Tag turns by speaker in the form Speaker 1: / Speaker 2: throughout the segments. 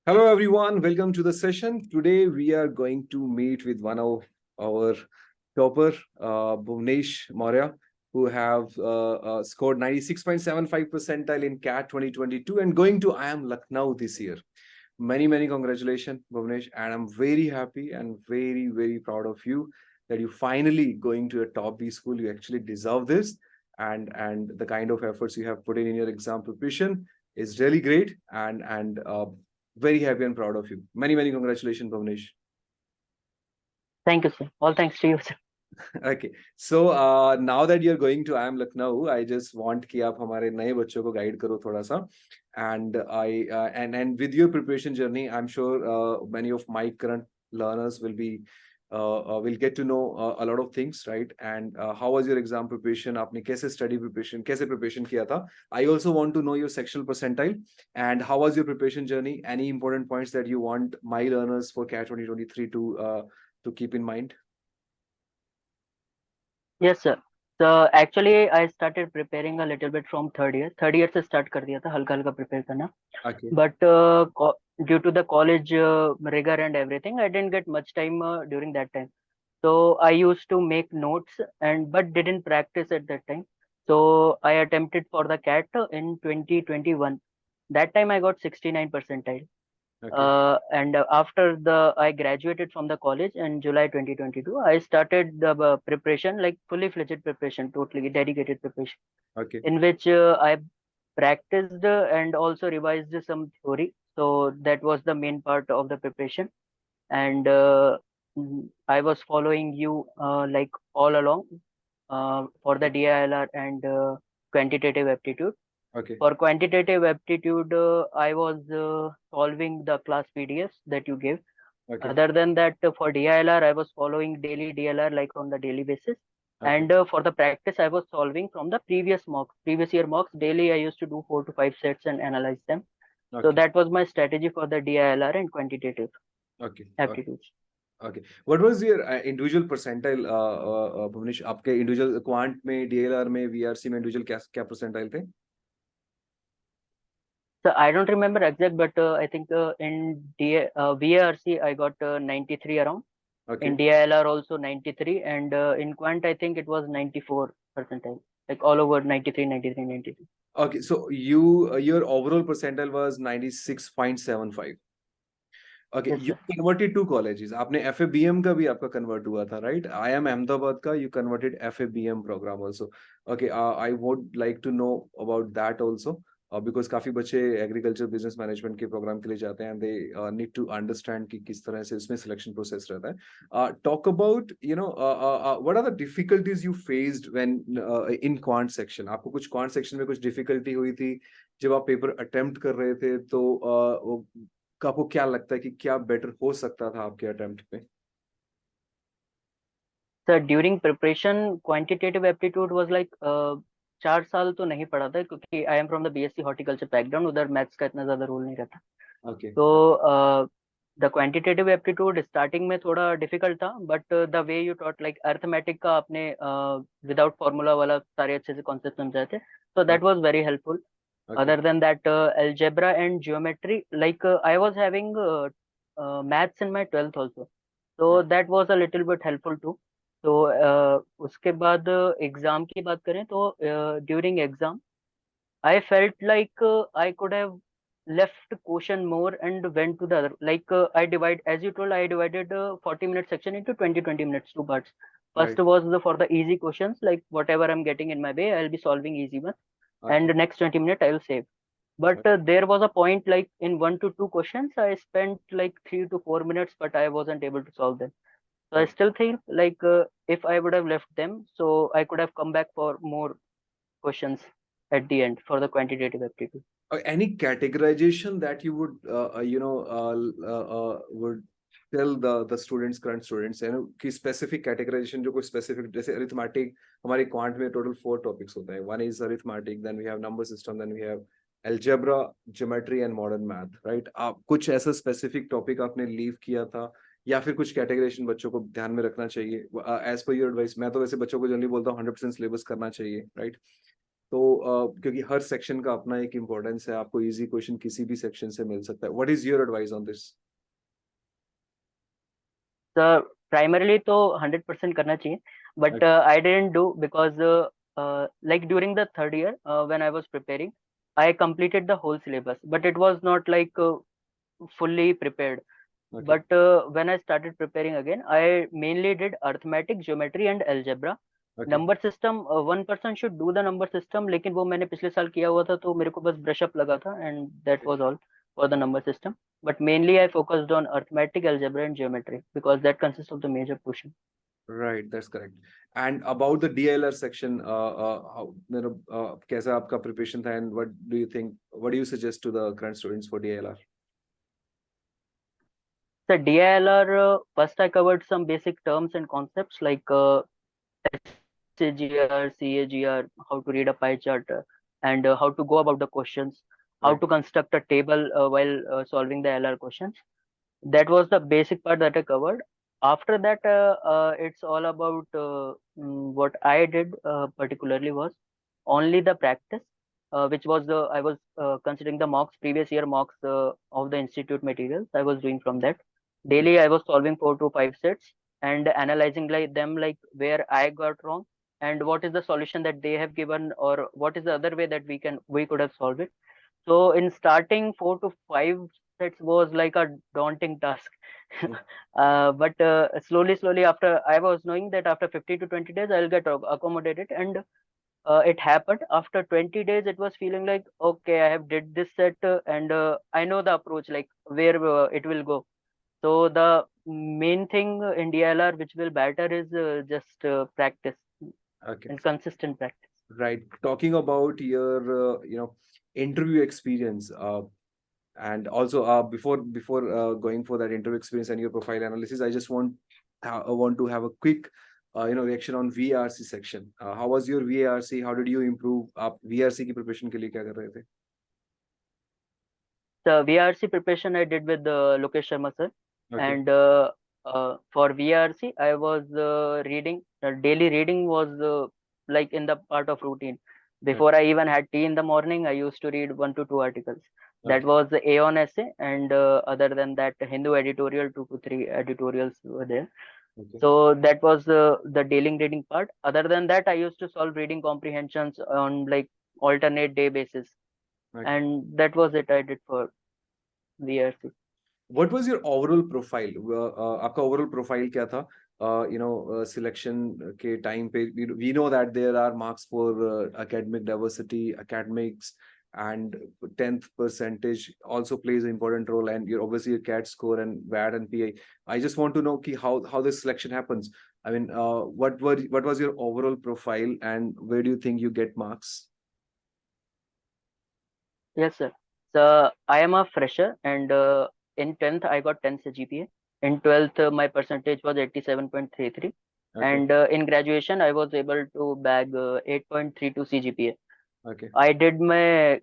Speaker 1: Hello everyone, welcome to the session. Today we are going to meet with one of our topper, Bhuvnesh Maurya, who have scored 96.75 percentile in CAT 2022 and going to IIM Lucknow this year. Many congratulations, Bhuvnesh, and I'm very happy and very proud of you that you finally going to a top B school. You actually deserve this, and the kind of efforts you have put in your exam preparation is really great, and very happy and proud of you. Many congratulations, Bhuvnesh.
Speaker 2: Thank you, sir. All thanks to you, sir.
Speaker 1: Okay, so now that you're going to IIM Lucknow, I just want कि आप हमारे नए बच्चों को guide करो थोड़ा सा, and and with your preparation journey, I'm sure many of my current learners will get to know a lot of things, right? And how was your exam preparation? आपने कैसे study preparation, कैसे preparation किया था? I also want to know your sectional percentile and how was your preparation journey? Any important points that you want my learners for CAT 2023 to keep in mind?
Speaker 2: Yes, sir. So actually, I started preparing a little bit from third year. Third year से start कर दिया था हल्का हल्का prepare करना.
Speaker 1: Okay.
Speaker 2: But due to the college rigor and everything, I didn't get much time during that time. So I used to make notes but didn't practice at that time. So I attempted for the CAT in 2021. That time I got 69 percentile.
Speaker 1: Okay.
Speaker 2: And after I graduated from the college in July 2022, I started the preparation, like fully fledged preparation, totally dedicated preparation,
Speaker 1: Okay.
Speaker 2: in which I practiced and also revised some theory. So that was the main part of the preparation. And I was following you like all along for the DILR and quantitative aptitude.
Speaker 1: Okay.
Speaker 2: For quantitative aptitude, I was solving the class PDFs that you gave.
Speaker 1: Okay.
Speaker 2: Other than that, for DILR, I was following daily DLR like on the daily basis.
Speaker 1: Okay.
Speaker 2: And for the practice, I was solving from the previous year mocks. Daily, I used to do 4 to 5 sets and analyze them. So
Speaker 1: Okay.
Speaker 2: that was my strategy for the DILR and quantitative
Speaker 1: Okay.
Speaker 2: aptitudes.
Speaker 1: Okay. What was your individual percentile, Bhuvnesh? आपके individual quant में, DLR में, VRC में individual क्या percentile थे?
Speaker 2: So I don't remember exact, but I think in VARC, I got 93 around.
Speaker 1: Okay.
Speaker 2: In DILR also 93, and in Quant I think it was 94 percentile, like all over 93, 93, 93.
Speaker 1: Okay. So your overall percentile was 96.75. Okay,
Speaker 2: Yes,
Speaker 1: you
Speaker 2: sir.
Speaker 1: converted two colleges. आपने FABM का भी आपका convert हुआ था, right? IIM Ahmedabad का you converted FABM program also. Okay, I would like to know about that also. Because काफी बच्चे agriculture business management के प्रोग्राम के लिए जाते हैं, दे नीड टू अंडरस्टैंड कि किस तरह से इसमें सिलेक्शन प्रोसेस रहता है. Talk about what are the difficulties you faced when in quant section. आपको कुछ क्वांट सेक्शन में कुछ डिफिकल्टी हुई थी जब आप पेपर अटेम्प्ट कर रहे थे, तो आपको क्या लगता है कि क्या बेटर हो सकता था आपके अटेम्प्ट पे?
Speaker 2: Sir during preparation quantitative aptitude was like 4 साल तो नहीं पढ़ा था, क्योंकि I am from the BSc horticulture background. उधर मैथ्स का इतना ज्यादा रोल नहीं रहता.
Speaker 1: ओके.
Speaker 2: तो द क्वांटिटेटिव एप्टीट्यूड स्टार्टिंग में थोड़ा डिफिकल्ट था, but the way you taught, like arithmetic का आपने विदाउट फॉर्मूला वाला सारे अच्छे से कॉन्सेप्ट समझाए थे, so that was very helpful.
Speaker 1: Okay.
Speaker 2: Other than that, algebra and geometry, like I was having maths in my 12th also, so that was a little bit helpful too. तो उसके बाद exam की बात करें तो during exam I felt like I could have left question more and went to the other. Like as you told, I divided 40-minute section into 20 minutes, two parts. First
Speaker 1: Right.
Speaker 2: was for the easy questions, like whatever I'm getting in my way, I'll be solving easy ones.
Speaker 1: Okay.
Speaker 2: And the next 20 minutes I will save. But there was a point, like in 1 to 2 questions, I spent like 3 to 4 minutes, but I wasn't able to solve them. So I still think like if I would have left them, so I could have come back for more questions at the end for the quantitative aptitude.
Speaker 1: Any categorization that you would would tell the students, current students, कि specific categorization जो कोई specific, जैसे arithmetic, हमारे quant में total 4 topics होता है. One is arithmetic, then we have number system, then we have algebra, geometry and modern math, right? आप कुछ ऐसा specific topic आपने leave किया था, या फिर कुछ कैटेगराइजेशन बच्चों को ध्यान में रखना चाहिए? एज पर योर एडवाइस, मैं तो वैसे बच्चों को जनरली बोलता हूँ 100% सिलेबस करना चाहिए, राइट? तो क्योंकि हर सेक्शन का अपना एक इम्पोर्टेंस है, आपको इजी क्वेश्चन किसी भी सेक्शन से मिल सकता है. What is your advice on this?
Speaker 2: Sir primarily तो 100% करना चाहिए, but I didn't do because like during the third year when I was preparing, I completed the whole syllabus, but it was not like fully prepared.
Speaker 1: Okay.
Speaker 2: But when I started preparing again, I mainly did arithmetic, geometry and algebra.
Speaker 1: Okay.
Speaker 2: Number system, one person should do the number system, लेकिन वो मैंने पिछले साल किया हुआ था, तो मेरे को बस ब्रश अप लगा था, and that was all for the number system. But mainly I focused on arithmetic, algebra and geometry because that consists of the major portion.
Speaker 1: Right, that's correct. And about the DILR section, how, कैसा आपका preparation था, and what do you think? What do you suggest to the current students for DILR?
Speaker 2: So DILR, first I covered some basic terms and concepts like CGR, CAGR, how to read a pie chart, and how to go about the questions, how
Speaker 1: Right.
Speaker 2: to construct a table while solving the LR questions. That was the basic part that I covered. After that, it's all about what I did particularly was only the practice, which was the I was considering the mocks, previous year mocks of the institute materials. I was doing from that. Daily, I was solving 4 to 5 sets and analyzing like them, like where I got wrong and what is the solution that they have given, or what is the other way that we could have solved it. So in starting 4 to 5 sets was like a daunting task. But slowly after I was knowing that after 15 to 20 days I'll get accommodated, and it happened. After 20 days it was feeling like, okay, I have did this set, and I know the approach, like where it will go. So the main thing in DLR which will matter is just practice
Speaker 1: Okay.
Speaker 2: and consistent practice.
Speaker 1: Right. Talking about your, interview experience, and also before going for that interview experience and your profile analysis, I just want to have a quick, reaction on VARC section. How was your VARC? How did you improve? आप VARC की preparation के लिए क्या कर रहे थे?
Speaker 2: The VRC preparation I did with Lokesh Sharma sir,
Speaker 1: Okay.
Speaker 2: and for VRC I was reading. Daily reading was like in the part of routine. Before I even had tea in the morning, I used to read 1 to 2 articles. That
Speaker 1: Okay.
Speaker 2: was the Aeon essay, and other than that, Hindu editorial, 2 to 3 editorials were there.
Speaker 1: Okay.
Speaker 2: So that was the daily reading part. Other than that, I used to solve reading comprehensions on like alternate day basis,
Speaker 1: Okay.
Speaker 2: and that was it I did for VRC.
Speaker 1: What was your overall profile? आपका overall profile क्या था? Selection के time पे we know that there are marks for academic diversity, academics, and 10th percentage also plays an important role, and you're obviously a CAT score and VAT and PI. I just want to know how this selection happens. I mean, what was your overall profile, and where do you think you get marks?
Speaker 2: Yes, sir. So I am a fresher, and in 10th I got 10 GPA. In 12th my percentage was 87.33,
Speaker 1: Okay.
Speaker 2: and in graduation I was able to bag 8.32 CGPA.
Speaker 1: Okay.
Speaker 2: I did my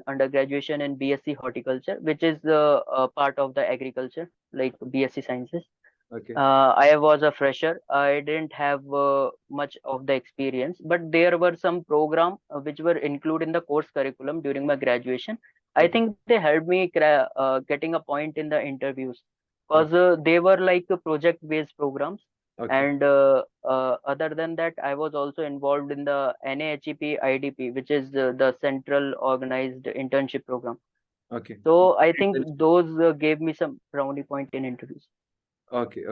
Speaker 2: undergraduation in BSc Horticulture, which is a part of the agriculture, like BSc Sciences.
Speaker 1: Okay.
Speaker 2: I was a fresher. I didn't have much of the experience, but there were some programs which were included in the course curriculum during my graduation. I
Speaker 1: Okay.
Speaker 2: think they helped me getting a point in the interviews, because
Speaker 1: Okay.
Speaker 2: they were like project-based programs.
Speaker 1: Okay.
Speaker 2: And other than that, I was also involved in the NAHEP IDP, which is the Central Organized Internship Program.
Speaker 1: Okay.
Speaker 2: So I think those gave me some brownie point in interviews.
Speaker 1: Okay.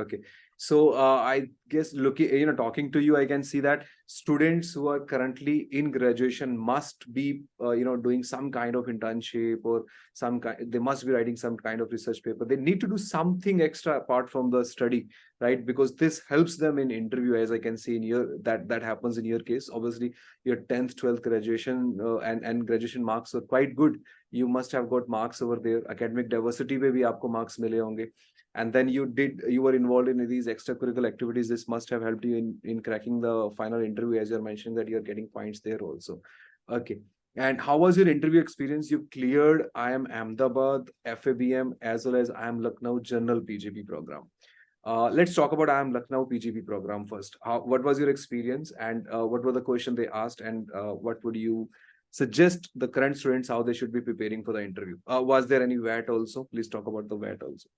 Speaker 1: So I guess looking, talking to you, I can see that students who are currently in graduation must be, doing some kind of internship, or they must be writing some kind of research paper. They need to do something extra apart from the study, right? Because this helps them in interview, as I can see in your that happens in your case. Obviously, your 10th, 12th graduation and graduation marks were quite good. You must have got marks over there. Academic diversity पे भी आपको marks मिले होंगे. And then you were involved in these extracurricular activities. This must have helped you in cracking the final interview, as you're mentioning that you're getting points there also. Okay. And how was your interview experience? You cleared IIM Ahmedabad, FABM, as well as IIM Lucknow General PGP program. Let's talk about IIM Lucknow PGP program first. What was your experience, and what were the questions they asked, and what would you suggest the current students how they should be preparing for the interview? Was there any VAT also? Please talk about the VAT also.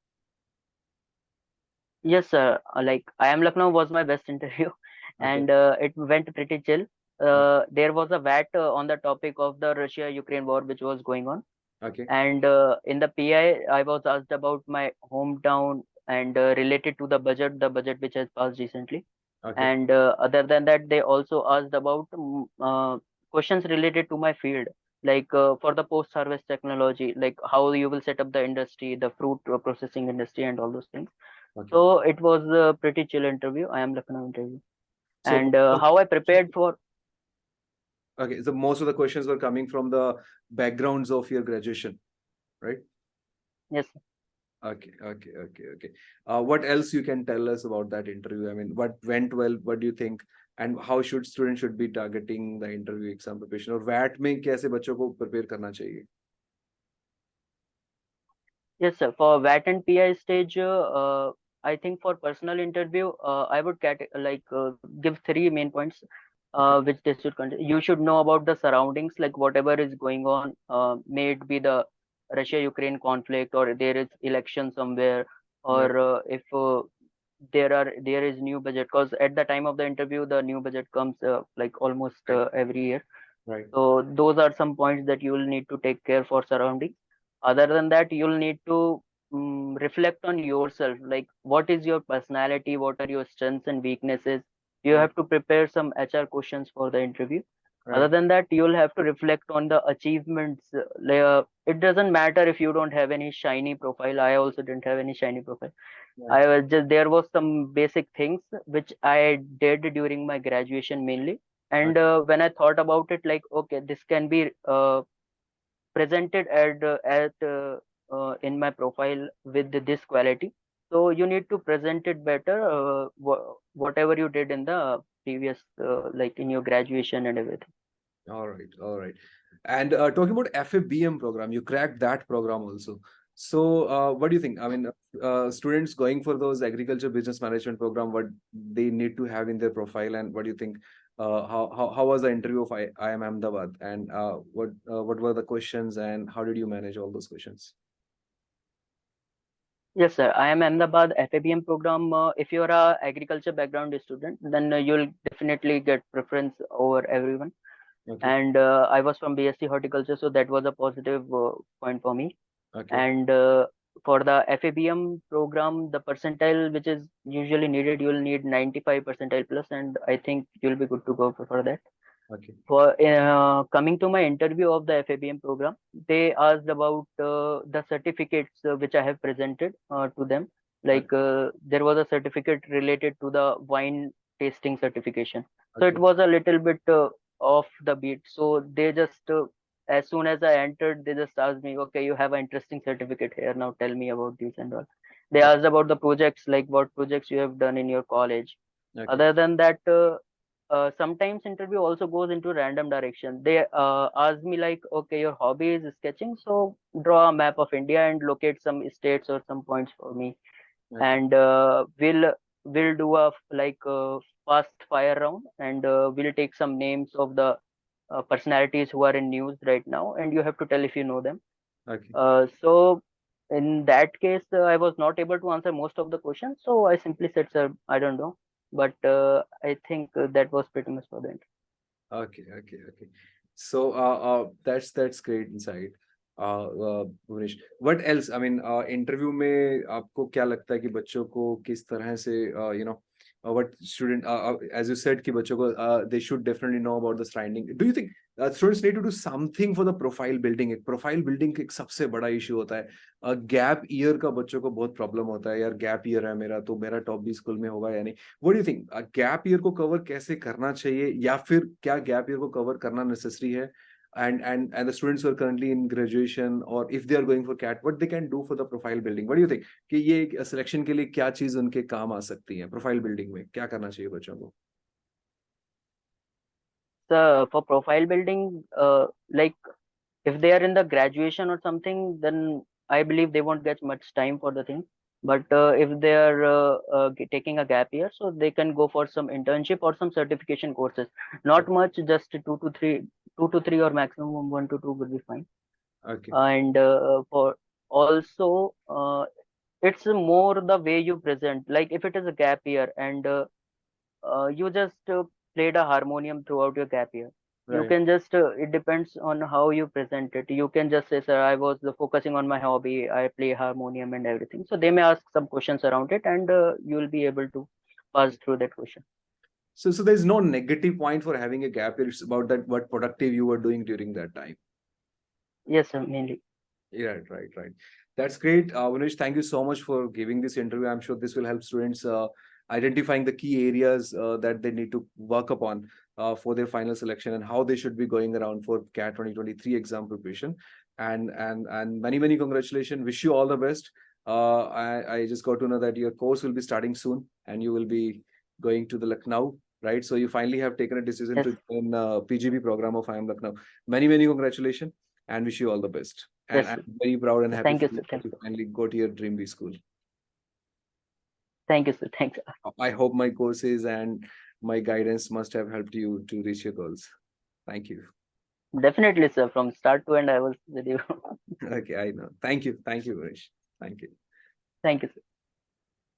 Speaker 2: Yes, sir. Like IIM Lucknow was my best interview,
Speaker 1: Okay.
Speaker 2: and it went pretty chill. There was a VAT on the topic of the Russia-Ukraine war, which was going on.
Speaker 1: Okay.
Speaker 2: And in the PI, I was asked about my hometown and related to the budget which has passed recently.
Speaker 1: Okay.
Speaker 2: And other than that, they also asked about questions related to my field, like for the post-harvest technology, like how you will set up the industry, the fruit processing industry, and all those things.
Speaker 1: Okay.
Speaker 2: So it was a pretty chill interview. I am Lucknow interview,
Speaker 1: So
Speaker 2: and how I prepared for.
Speaker 1: okay, so most of the questions were coming from the backgrounds of your graduation, right?
Speaker 2: Yes.
Speaker 1: Okay, okay, okay, okay. What else you can tell us about that interview? I mean, what went well? What do you think? And how should students should be targeting the interview exam preparation? और VAT में कैसे बच्चों को prepare करना चाहिए?
Speaker 2: Yes, sir. For VAT and PI stage, I think for personal interview, I would give three main points,
Speaker 1: Okay,
Speaker 2: which they should consider. You should know about the surroundings, like whatever is going on. May it be the Russia-Ukraine conflict, or there is election somewhere,
Speaker 1: right,
Speaker 2: or if there is new budget. Because at the time of the interview, the new budget comes like almost
Speaker 1: right,
Speaker 2: every year.
Speaker 1: right,
Speaker 2: So those are some points that you will need to take care for surrounding. Other than that, you'll need to reflect on yourself, like what is your personality, what are your strengths and weaknesses. You
Speaker 1: right,
Speaker 2: have to prepare some HR questions for the interview. Other
Speaker 1: right,
Speaker 2: than that, you'll have to reflect on the achievements. It doesn't matter if you don't have any shiny profile. I also didn't have any shiny profile.
Speaker 1: right,
Speaker 2: I was just there was some basic things which I did during my graduation mainly. And
Speaker 1: okay,
Speaker 2: when I thought about it, like, okay, this can be presented in my profile with this quality. So you need to present it better, whatever you did in the previous, like in your graduation and everything.
Speaker 1: all right, all right. And talking about FABM program, you cracked that program also. So, what do you think? I mean, students going for those agriculture business management program, what they need to have in their profile, and what do you think? How was the interview of IIM Ahmedabad, and what were the questions, and how did you manage all those questions?
Speaker 2: Yes, sir. I am Ahmedabad FABM program. If you're a agriculture background student, then you'll definitely get preference over everyone.
Speaker 1: Okay,
Speaker 2: And I was from BSc horticulture, so that was a positive point for me.
Speaker 1: okay,
Speaker 2: And for the FABM program, the percentile which is usually needed, you'll need 95 percentile plus, and I think you'll be good to go for that.
Speaker 1: okay,
Speaker 2: For coming to my interview of the FABM program, they asked about the certificates which I have presented to them.
Speaker 1: okay,
Speaker 2: Like there was a certificate related to the wine tasting certification. So it
Speaker 1: okay,
Speaker 2: was a little bit off the beat. So they just, as soon as I entered, they just asked me, okay, you have an interesting certificate here. Now tell me about this and all. They
Speaker 1: okay,
Speaker 2: asked about the projects, like what projects you have done in your college.
Speaker 1: okay,
Speaker 2: Other than that, sometimes interview also goes into random direction. They ask me like, okay, your hobby is sketching, so draw a map of India and locate some states or some points for me.
Speaker 1: okay,
Speaker 2: And we'll do a fast fire round, and we'll take some names of the personalities who are in news right now, and you have to tell if you know them.
Speaker 1: okay.
Speaker 2: So in that case, I was not able to answer most of the questions, so I simply said, sir, I don't know. But I think that was pretty much for the interview.
Speaker 1: Okay, okay, okay. So, that's great insight. Bhuvnesh, what else? I mean, interview में आपको क्या लगता है कि बच्चों को किस तरह से what student as you said कि बच्चों को they should definitely know about the surrounding. Do you think students need to do something for the profile building? एक profile building एक सबसे बड़ा issue होता है. गैप ईयर का बच्चों को बहुत प्रॉब्लम होता है यार गैप ईयर है मेरा तो मेरा टॉप भी स्कूल में होगा या नहीं. What do you think? Gap year को कवर कैसे करना चाहिए या फिर क्या गैप ईयर को कवर करना नेसेसरी है? And the students who are currently in graduation or if they are going for CAT, what they can do for the profile building? What do you think? कि ये selection के लिए क्या चीज उनके काम आ सकती है प्रोफाइल बिल्डिंग में क्या करना चाहिए बच्चों को?
Speaker 2: So for profile building, like if they are in the graduation or something, then I believe they won't get much time for the thing. But if they are taking a gap year, so they can go for some internship or some certification courses. Not much, just 2 to 3 or maximum 1 to 2 would be fine.
Speaker 1: Okay.
Speaker 2: And for also it's more the way you present. Like if it is a gap year and you just played a harmonium throughout your gap year, you
Speaker 1: Right.
Speaker 2: can just it depends on how you present it. You can just say, sir, I was focusing on my hobby, I play harmonium and everything. So they may ask some questions around it, and you will be able to pass through that question.
Speaker 1: So there's no negative point for having a gap year. It's about that what productive you were doing during that time.
Speaker 2: Yes, sir, mainly.
Speaker 1: Yeah, right. That's great. Bhuvnesh, thank you so much for giving this interview. I'm sure this will help students identifying the key areas that they need to work upon for their final selection and how they should be going around for CAT 2023 exam preparation. And many congratulations. Wish you all the best. I just got to know that your course will be starting soon and you will be going to the Lucknow, right? So you finally have taken a decision
Speaker 2: Yes,
Speaker 1: to join PGB program of IIM Lucknow. Many congratulations and wish you all the best. And
Speaker 2: yes,
Speaker 1: I'm
Speaker 2: sir.
Speaker 1: very proud and happy
Speaker 2: Thank
Speaker 1: for
Speaker 2: you,
Speaker 1: you
Speaker 2: sir.
Speaker 1: that you finally go to your dream B school.
Speaker 2: Thank you, sir. Thanks.
Speaker 1: I hope my courses and my guidance must have helped you to reach your goals. Thank you.
Speaker 2: Definitely, sir. From start to end, I was with you.
Speaker 1: Okay, I know. Thank you. Thank you, Varish. Thank you.
Speaker 2: Thank you, sir.